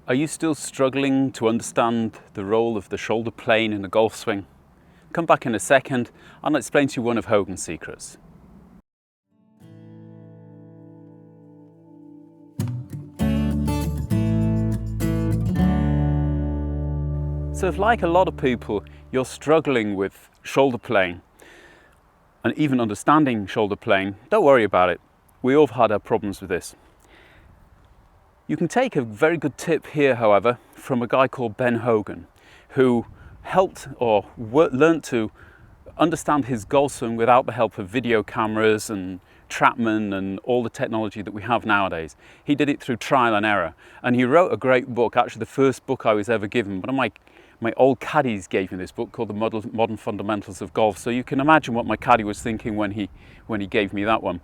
Are you still struggling to understand the role of the shoulder plane in a golf swing? Come back in a second and I'll explain to you one of Hogan's secrets. So if, like a lot of people, you're struggling with shoulder plane and even understanding shoulder plane, don't worry about it. We all have had our problems with this. You can take a very good tip here, however, from a guy called Ben Hogan, who helped or learned to understand his golf swing without the help of video cameras and Trapman and all the technology that we have nowadays. He did it through trial and error, and he wrote a great book, actually the first book I was ever given. One of my old caddies gave me this book called The Modern Fundamentals of Golf, so you can imagine what my caddy was thinking when he gave me that one.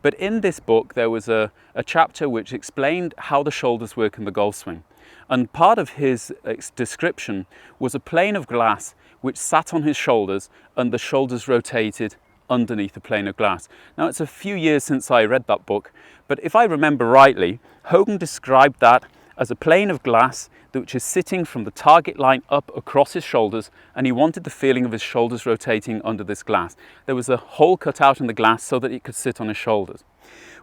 But in this book there was a chapter which explained how the shoulders work in the golf swing. And part of his description was a plane of glass which sat on his shoulders and the shoulders rotated underneath the plane of glass. Now, it's a few years since I read that book, but if I remember rightly, Hogan described that as a plane of glass which is sitting from the target line up across his shoulders, and he wanted the feeling of his shoulders rotating under this glass. There was a hole cut out in the glass so that it could sit on his shoulders.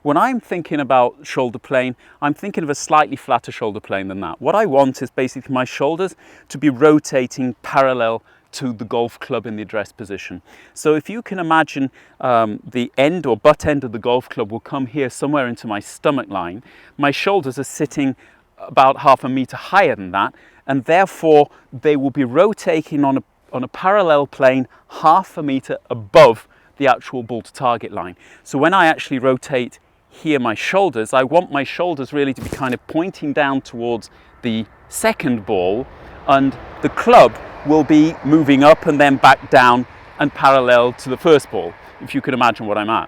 When I'm thinking about shoulder plane, I'm thinking of a slightly flatter shoulder plane than that. What I want is basically my shoulders to be rotating parallel to the golf club in the address position. So if you can imagine the end or butt end of the golf club will come here somewhere into my stomach line, my shoulders are sitting about half a meter higher than that, and therefore they will be rotating on a parallel plane half a meter above the actual ball to target line. So when I actually rotate here my shoulders, I want my shoulders really to be kind of pointing down towards the second ball, and the club will be moving up and then back down and parallel to the first ball, if you can imagine what I'm at.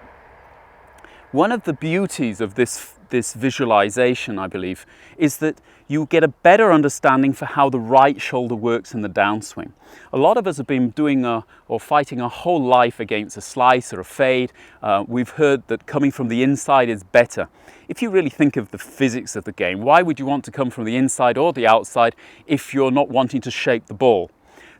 One of the beauties of this visualization, I believe, is that you get a better understanding for how the right shoulder works in the downswing. A lot of us have been doing or fighting our whole life against a slice or a fade. We've heard that coming from the inside is better. If you really think of the physics of the game, why would you want to come from the inside or the outside if you're not wanting to shape the ball?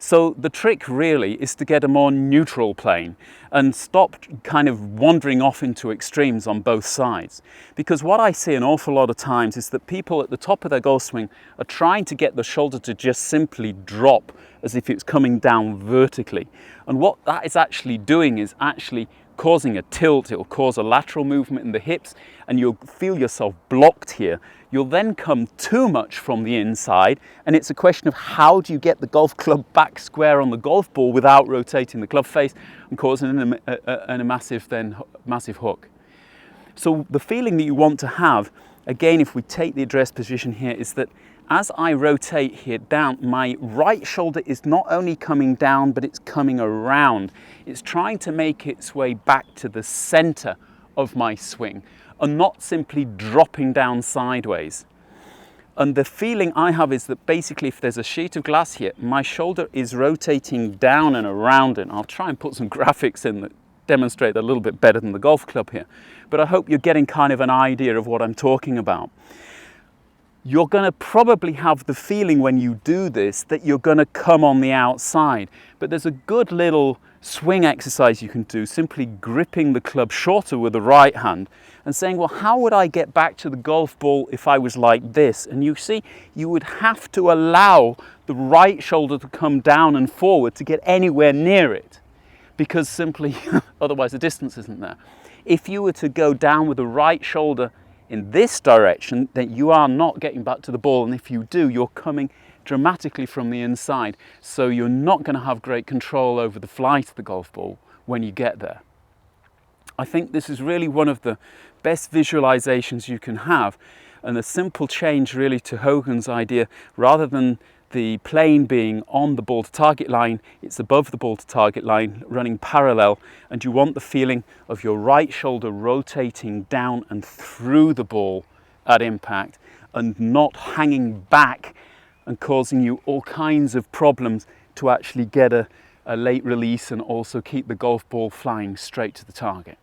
So the trick really is to get a more neutral plane and stop kind of wandering off into extremes on both sides. Because what I see an awful lot of times is that people at the top of their golf swing are trying to get the shoulder to just simply drop as if it's coming down vertically. And what that is actually doing is actually causing a tilt. It will cause a lateral movement in the hips and you'll feel yourself blocked here. You'll then come too much from the inside, and it's a question of how do you get the golf club back square on the golf ball without rotating the club face and causing a massive hook. So the feeling that you want to have, again, if we take the address position here, is that as I rotate here down, my right shoulder is not only coming down, but it's coming around. It's trying to make its way back to the center of my swing and not simply dropping down sideways. And the feeling I have is that basically if there's a sheet of glass here, my shoulder is rotating down and around it. I'll try and put some graphics in that demonstrate that a little bit better than the golf club here. But I hope you're getting kind of an idea of what I'm talking about. You're going to probably have the feeling when you do this that you're going to come on the outside. But there's a good little swing exercise you can do, simply gripping the club shorter with the right hand and saying, well, how would I get back to the golf ball if I was like this? And you see, you would have to allow the right shoulder to come down and forward to get anywhere near it, because simply otherwise the distance isn't there. If you were to go down with the right shoulder in this direction, then you are not getting back to the ball, and if you do, you're coming dramatically from the inside, so you're not going to have great control over the flight of the golf ball when you get there. I think this is really one of the best visualizations you can have, and a simple change really to Hogan's idea. Rather than the plane being on the ball to target line, it's above the ball to target line, running parallel, and you want the feeling of your right shoulder rotating down and through the ball at impact and not hanging back and causing you all kinds of problems to actually get a late release and also keep the golf ball flying straight to the target.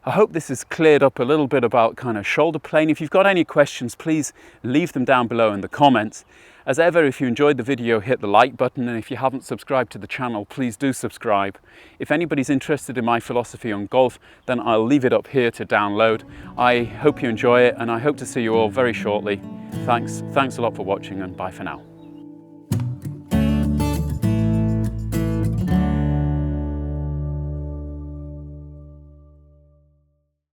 I hope this has cleared up a little bit about kind of shoulder plane. If you've got any questions, please leave them down below in the comments. As ever, if you enjoyed the video, hit the like button, and if you haven't subscribed to the channel, please do subscribe. If anybody's interested in my philosophy on golf, then I'll leave it up here to download. I hope you enjoy it, and I hope to see you all very shortly. Thanks a lot for watching, and bye for now.